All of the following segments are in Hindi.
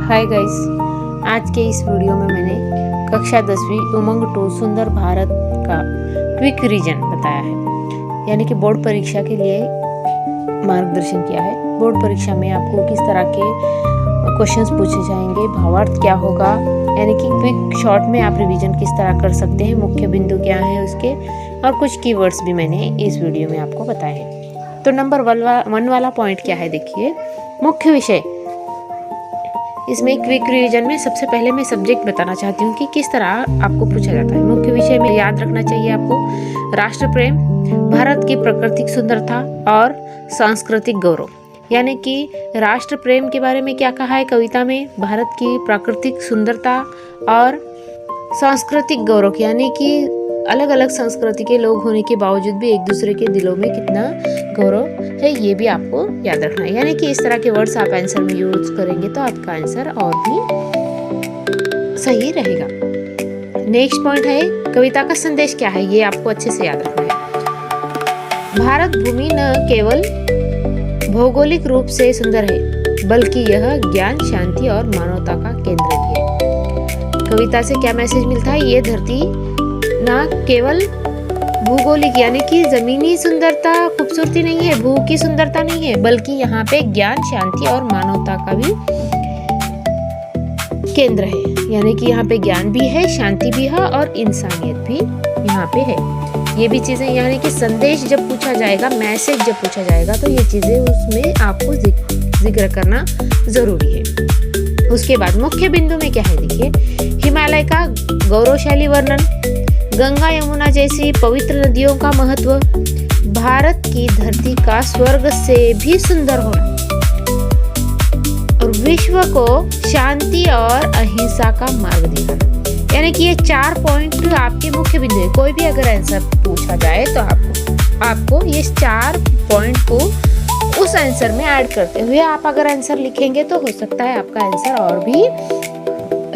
हाय गाइस, आज के इस वीडियो में मैंने कक्षा 10वीं उमंग 2 सुंदर भारत का क्विक रीजन बताया है, यानी कि बोर्ड परीक्षा के लिए मार्गदर्शन किया है। बोर्ड परीक्षा में आपको किस तरह के क्वेश्चंस पूछे जाएंगे, भावार्थ क्या होगा, यानी कि क्विक शॉर्ट में आप रिवीजन किस तरह कर सकते हैं, मुख्य बिंदु क्या है उसके, और कुछ कीवर्ड्स भी मैंने इस वीडियो में आपको बताए हैं। तो नंबर 1 वाला पॉइंट क्या है, देखिए मुख्य विषय। इसमें क्विक रिवीजन में सबसे पहले मैं सब्जेक्ट बताना चाहती हूँ कि किस तरह आपको पूछा जाता है। मुख्य विषय में याद रखना चाहिए आपको राष्ट्र प्रेम, भारत की प्राकृतिक सुंदरता और सांस्कृतिक गौरव। यानी कि राष्ट्र प्रेम के बारे में क्या कहा है कविता में, भारत की प्राकृतिक सुंदरता और सांस्कृतिक गौरव, यानी कि अलग अलग संस्कृति के लोग होने के बावजूद भी एक दूसरे के दिलों में कितना गौरव है, ये भी आपको याद रखना है। यानी कि इस तरह के वर्ड्स आप आंसर में यूज करेंगे तो आपका आंसर और भी सही रहेगा। नेक्स्ट पॉइंट है कविता का संदेश क्या है, ये आपको अच्छे से याद रखना है। भारत भूमि न केवल भौगोलिक रूप से सुंदर है, बल्कि यह ज्ञान, शांति और मानवता का केंद्र भी है। कविता से क्या मैसेज मिलता है, ये धरती ना केवल भूगोलिक यानी कि जमीनी सुंदरता खूबसूरती नहीं है, भू की सुंदरता नहीं है, बल्कि यहाँ पे ज्ञान, शांति और मानवता का भी केंद्र है। यानी कि यहाँ पे ज्ञान भी है, शांति भी है और इंसानियत भी यहाँ पे है। ये भी चीजें, यानी कि संदेश जब पूछा जाएगा, मैसेज जब पूछा जाएगा, तो ये चीजें उसमें आपको जिक्र करना जरूरी है। उसके बाद मुख्य बिंदु में क्या है, देखिए हिमालय का गौरवशाली वर्णन, गंगा यमुना जैसी पवित्र नदियों का महत्व, भारत की धरती का स्वर्ग से भी सुंदर होना और विश्व को शांति और अहिंसा का मार्ग दिखाना। यानी कि ये 4 पॉइंट आपके मुख्य बिंदु है। कोई भी अगर आंसर पूछा जाए तो आपको ये 4 पॉइंट को उस आंसर में ऐड करते हुए आप अगर आंसर लिखेंगे तो हो सकता है आपका आंसर और भी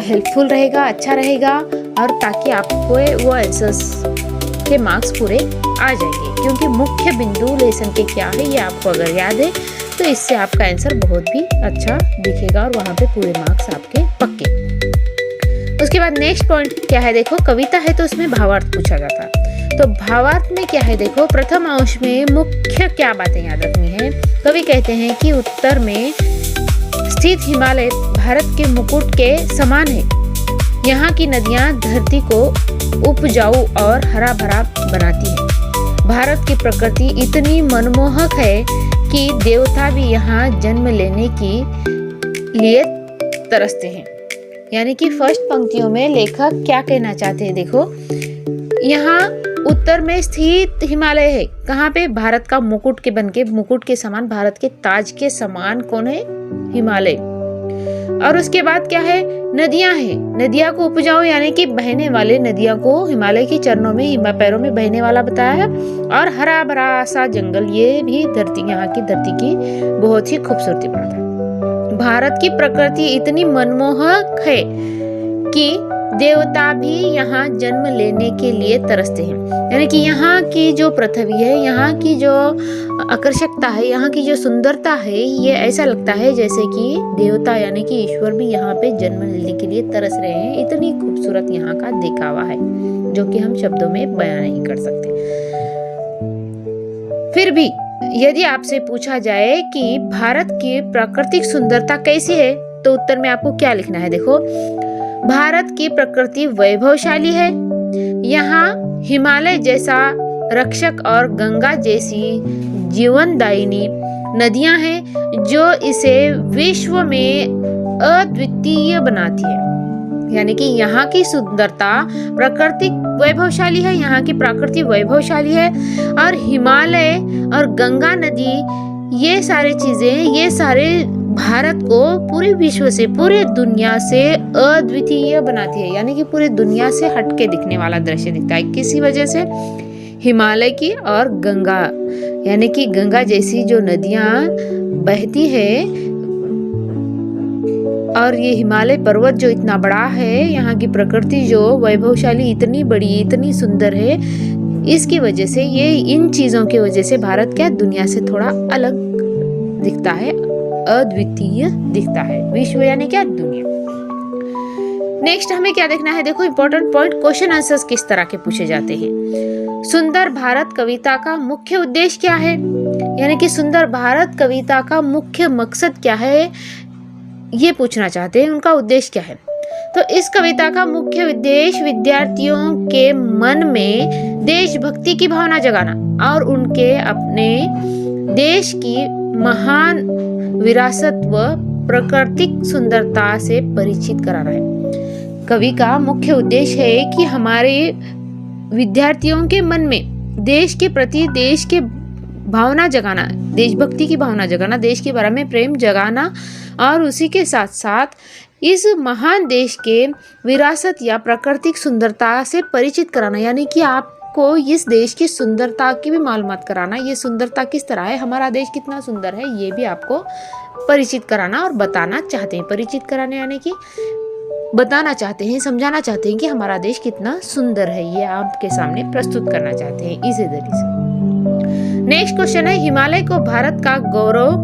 हेल्पफुल रहेगा, अच्छा रहेगा, और ताकि आपको वो आंसर्स के मार्क्स पूरे आ जाएंगे। क्योंकि मुख्य बिंदु लेसन के क्या है ये आपको अगर याद है तो इससे आपका आंसर बहुत भी अच्छा दिखेगा और वहाँ पे पूरे मार्क्स आपके पक्के। उसके बाद नेक्स्ट पॉइंट क्या है, देखो कविता है तो उसमें भावार्थ पूछा जाता है। तो भावार्थ में क्या है, देखो प्रथम अंश में मुख्य क्या बातें याद रखनी है। कवि कहते हैं कि उत्तर में स्थित हिमालय भारत के मुकुट के समान है। यहाँ की नदियाँ धरती को उपजाऊ और हरा भरा बनाती है। भारत की प्रकृति इतनी मनमोहक है कि देवता भी यहाँ जन्म लेने के लिए तरसते हैं। यानी कि फर्स्ट पंक्तियों में लेखक क्या कहना चाहते हैं, देखो यहाँ उत्तर में स्थित हिमालय है, कहाँ पे, भारत का मुकुट के बनके, मुकुट के समान, भारत के ताज के समान कौन है, हिमालय। और उसके बाद क्या है, नदियां हैं, नदियां को उपजाऊ यानी कि बहने वाले, नदियां को हिमालय के चरणों में, पैरों में बहने वाला बताया है। और हरा भरा सा जंगल, ये भी धरती, यहाँ की धरती की बहुत ही खूबसूरती बढ़ाता है। भारत की प्रकृति इतनी मनमोहक है कि देवता भी यहाँ जन्म लेने के लिए तरसते हैं। यानी कि यहाँ की जो पृथ्वी है, यहाँ की जो आकर्षकता है, यहाँ की जो सुंदरता है, ये ऐसा लगता है जैसे कि देवता यानी कि ईश्वर भी यहाँ पे जन्म लेने के लिए तरस रहे हैं। इतनी खूबसूरत यहाँ का दिखावा है जो कि हम शब्दों में बयान नहीं कर सकते। फिर भी यदि आपसे पूछा जाए कि भारत की प्राकृतिक सुंदरता कैसी है, तो उत्तर में आपको क्या लिखना है, देखो भारत की प्रकृति वैभवशाली है। यहाँ हिमालय जैसा रक्षक और गंगा जैसी जीवनदायिनी नदियां हैं जो इसे विश्व में अद्वितीय बनाती है। यानी कि यहाँ की सुंदरता प्राकृतिक वैभवशाली है, यहाँ की प्रकृति वैभवशाली है, और हिमालय और गंगा नदी, ये सारी चीजें, ये सारे भारत को पूरे विश्व से, पूरे दुनिया से अद्वितीय बनाती है। यानी कि पूरे दुनिया से हटके दिखने वाला दृश्य दिखता है। किसी वजह से, हिमालय की और गंगा, यानी कि गंगा जैसी जो नदियां बहती है, और ये हिमालय पर्वत जो इतना बड़ा है, यहाँ की प्रकृति जो वैभवशाली, इतनी बड़ी, इतनी सुंदर है, इसकी वजह से, ये इन चीजों की वजह से भारत क्या दुनिया से थोड़ा अलग दिखता है, अद्वितीय दिखता है। विश्व यानी क्या, दुनिया। नेक्स्ट हमें क्या देखना है, देखो इंपॉर्टेंट पॉइंट, क्वेश्चन आंसर्स किस तरह के पूछे जाते हैं। सुंदर भारत कविता का मुख्य उद्देश्य क्या है, यानी कि सुंदर भारत कविता का मुख्य मकसद क्या है, ये पूछना चाहते हैं, उनका उद्देश्य क्या है। तो इस कविता का मुख्य उद्देश्य विद्यार्थियों के मन में देशभक्ति की भावना जगाना और उनके अपने देश की महान विरासत व प्राकृतिक सुंदरता से परिचित कराना है। कवि का मुख्य उद्देश्य है कि हमारे विद्यार्थियों के मन में देश के प्रति देश के भावना जगाना, देशभक्ति की भावना जगाना, देश के बारे में प्रेम जगाना और उसी के साथ साथ इस महान देश के विरासत या प्राकृतिक सुंदरता से परिचित कराना, यानी कि आपको इस देश की सुंदरता की भी मालूमात कराना, ये सुंदरता किस तरह है, हमारा देश कितना सुंदर है, ये भी आपको परिचित कराना और बताना चाहते हैं। परिचित कराने यानी कि बताना चाहते हैं, समझाना चाहते हैं कि हमारा देश कितना सुंदर है, ये आपके सामने प्रस्तुत करना चाहते हैं इसी तरीके से। नेक्स्ट क्वेश्चन है, हिमालय को भारत का गौरव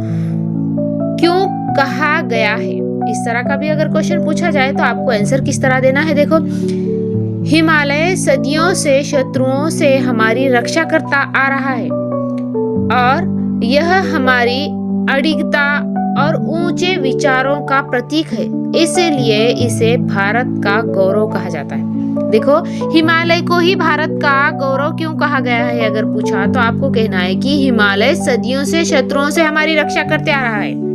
क्यों कहा गया है। इस तरह का भी अगर क्वेश्चन पूछा जाए तो आपको आंसर किस तरह देना है। देखो, हिमालय सदियों से शत्रुओं से हमारी रक्षा करता आ रहा है और यह हमारी अडिगता और ऊंचे विचारों का प्रतीक है, इसलिए इसे भारत का गौरव कहा जाता है। देखो, हिमालय को ही भारत का गौरव क्यों कहा गया है अगर पूछा तो आपको कहना है कि हिमालय सदियों से शत्रुओं से हमारी रक्षा करते आ रहा है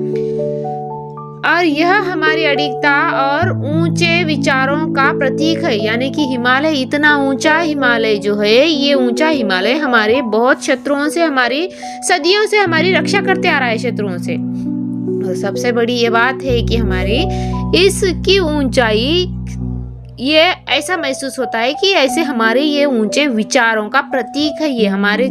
और यह हमारी अडिगता और ऊंचे विचारों का प्रतीक है, यानी कि हिमालय इतना ऊंचा हिमालय जो है, ये ऊंचा हिमालय हमारे बहुत शत्रुओं से, हमारी सदियों से हमारी रक्षा करते आ रहा है शत्रुओं से। और सबसे बड़ी ये बात है कि हमारी इसकी ऊंचाई, ये ऐसा महसूस होता है कि ऐसे हमारे ये ऊंचे विचारों का प्रतीक है, ये हमारे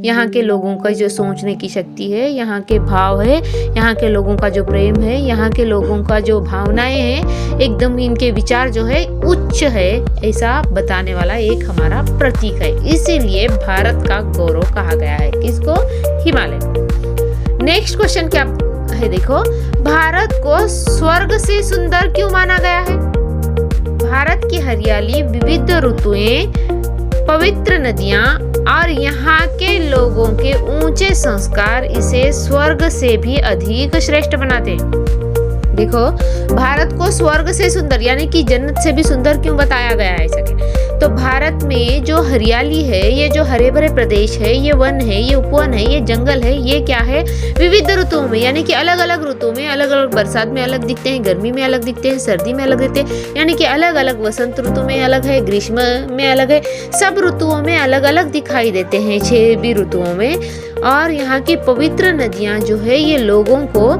यहाँ के लोगों का जो सोचने की शक्ति है, यहाँ के भाव है, यहाँ के लोगों का जो प्रेम है, यहाँ के लोगों का जो भावनाएं हैं, एकदम इनके विचार जो है उच्च है, ऐसा बताने वाला एक हमारा प्रतीक है, इसीलिए भारत का गौरव कहा गया है। किसको? हिमालय। नेक्स्ट क्वेश्चन क्या है, देखो, भारत को स्वर्ग से सुंदर क्यों माना गया है। भारत की हरियाली, विविध ऋतुएं, पवित्र नदियां और यहाँ के लोगों के ऊंचे संस्कार इसे स्वर्ग से भी अधिक श्रेष्ठ बनाते हैं। देखो, भारत को स्वर्ग से सुंदर यानी कि जन्नत से भी सुंदर क्यों बताया गया है सके, तो भारत में जो हरियाली है, ये जो हरे भरे प्रदेश है, ये वन है, ये उपवन है, ये जंगल है, ये क्या है, विविध ऋतुओं में, यानी कि अलग अलग ऋतुओं में अलग अलग, बरसात में अलग दिखते हैं, गर्मी में अलग दिखते हैं, सर्दी में अलग दिखते हैं, यानी कि अलग अलग, वसंत ऋतु में अलग है, ग्रीष्म में अलग है, सब ऋतुओं में अलग अलग दिखाई देते हैं, 6 भी ऋतुओं में। और यहाँ की पवित्र नदियाँ जो है, ये लोगों को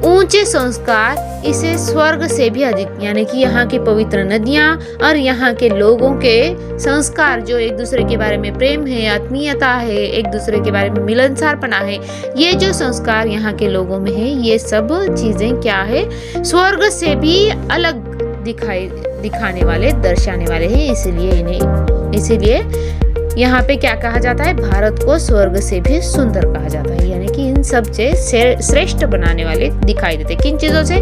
ऊंचे संस्कार इसे स्वर्ग से भी अधिक, यानी कि यहाँ की पवित्र नदियाँ और यहाँ के लोगों के संस्कार जो एक दूसरे के बारे में प्रेम है, आत्मीयता है, एक दूसरे के बारे में मिलनसारपना है, ये जो संस्कार यहाँ के लोगों में है, ये सब चीजें क्या है, स्वर्ग से भी अलग दिखाने वाले, दर्शाने वाले हैं, इसीलिए यहाँ पे क्या कहा जाता है, भारत को स्वर्ग से भी सुंदर कहा जाता है, यानी कि इन सब से श्रेष्ठ बनाने वाले दिखाई देते। किन चीजों से?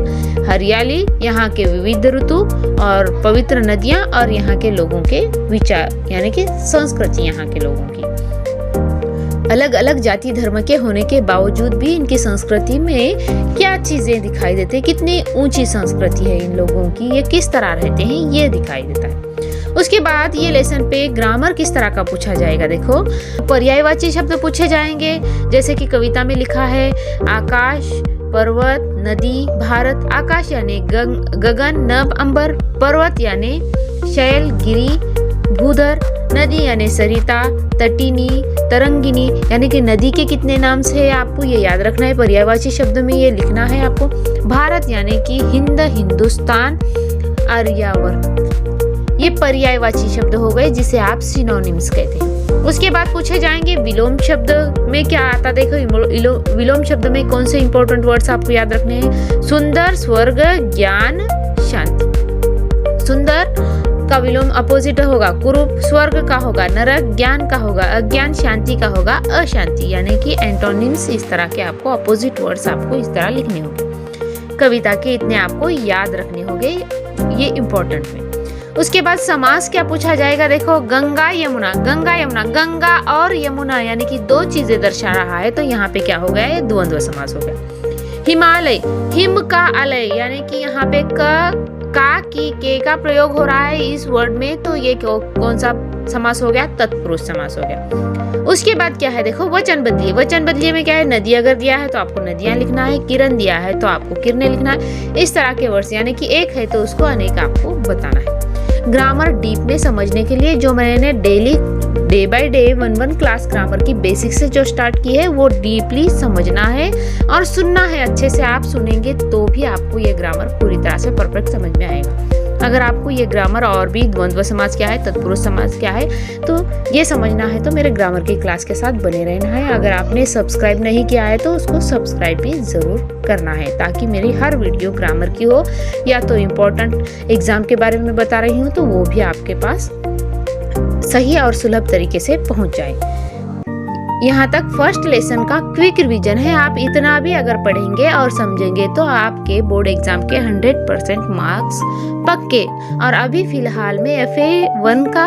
हरियाली, यहाँ के विविध ऋतु और पवित्र नदियाँ और यहाँ के लोगों के विचार, यानी कि संस्कृति, यहाँ के लोगों की अलग अलग जाति धर्म के होने के बावजूद भी इनकी संस्कृति में क्या चीजें दिखाई देते, कितनी ऊंची संस्कृति है इन लोगों की, ये किस तरह रहते हैं, ये दिखाई देता है। उसके बाद ये लेसन पे ग्रामर किस तरह का पूछा जाएगा। देखो, पर्यायवाची शब्द पूछे जाएंगे, जैसे कि कविता में लिखा है, आकाश, पर्वत, नदी, भारत। आकाश यानी गगन, नभ, अंबर। पर्वत यानी शैल, गिरी, भूधर। नदी यानी सरिता, तटिनी, तरंगिनी, यानी कि नदी के कितने नाम से है आपको ये याद रखना है, पर्यायवाची शब्द में ये लिखना है आपको। भारत यानी कि हिंद, हिंदुस्तान, आर्यावर्त, ये पर्यायवाची शब्द हो गए जिसे आप सिनोनिम्स कहते हैं। उसके बाद पूछे जाएंगे विलोम शब्द में क्या आता। देखो, विलोम शब्द में कौन से इंपॉर्टेंट वर्ड्स आपको याद रखने हैं। सुंदर, स्वर्ग, ज्ञान, शांति। सुंदर का विलोम अपोजिट होगा, कुरूप स्वर्ग का होगा, नरक ज्ञान का होगा, अज्ञान शांति का होगा, अशांति यानी कि एंटोनिम्स इस तरह के आपको अपोजिट वर्ड्स आपको इस तरह लिखने होंगे। कविता के इतने आपको याद रखने होंगे, ये इंपॉर्टेंट है। उसके बाद समास क्या पूछा जाएगा, देखो गंगा यमुना, गंगा यमुना, गंगा और यमुना यानी कि दो चीजें दर्शा रहा है, तो यहाँ पे क्या हो गया, ये द्वंद्व समास हो गया। हिमालय, हिम का अलय यानी कि यहाँ पे का की के का प्रयोग हो रहा है इस वर्ड में, तो ये कौन सा समास हो गया, तत्पुरुष समास हो गया। उसके बाद क्या है, देखो वचन बदलिए, वचन बदलिए में क्या है, नदी अगर दिया है तो आपको नदियां लिखना है, किरण दिया है तो आपको किरणें लिखना है, इस तरह के वर्ड्स यानी कि एक है तो उसको अनेक आपको बताना है। ग्रामर डीप में समझने के लिए जो मैंने daily day by day 1 class grammar की बेसिक से जो स्टार्ट की है वो डीपली समझना है और सुनना है, अच्छे से आप सुनेंगे तो भी आपको ये ग्रामर पूरी तरह से परफेक्ट समझ में आएगा। अगर आपको ये ग्रामर और भी द्वंद्व समास क्या है, तत्पुरुष समास क्या है, तो ये समझना है तो मेरे ग्रामर की क्लास के साथ बने रहना है। अगर आपने सब्सक्राइब नहीं किया है तो उसको सब्सक्राइब भी ज़रूर करना है, ताकि मेरी हर वीडियो ग्रामर की हो या तो इम्पोर्टेंट एग्जाम के बारे में बता रही हूँ तो वो भी आपके पास सही और सुलभ तरीके से पहुँच जाए। यहाँ तक फर्स्ट लेसन का क्विक रिवीजन है, आप इतना भी अगर पढ़ेंगे और समझेंगे तो आपके बोर्ड एग्जाम के 100% मार्क्स पक्के। और अभी फिलहाल में FA1 का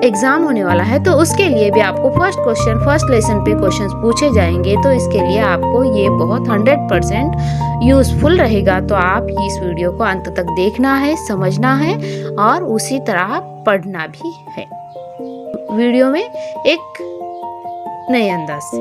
एग्जाम होने वाला है, तो उसके लिए भी आपको फर्स्ट लेसन पे क्वेश्चंस पूछे जाएंगे, तो इसके लिए आपको ये बहुत 100% यूजफुल रहेगा। तो आप इस वीडियो को अंत तक देखना है, समझना है और उसी तरह पढ़ना भी है वीडियो में एक नए अंदाज से।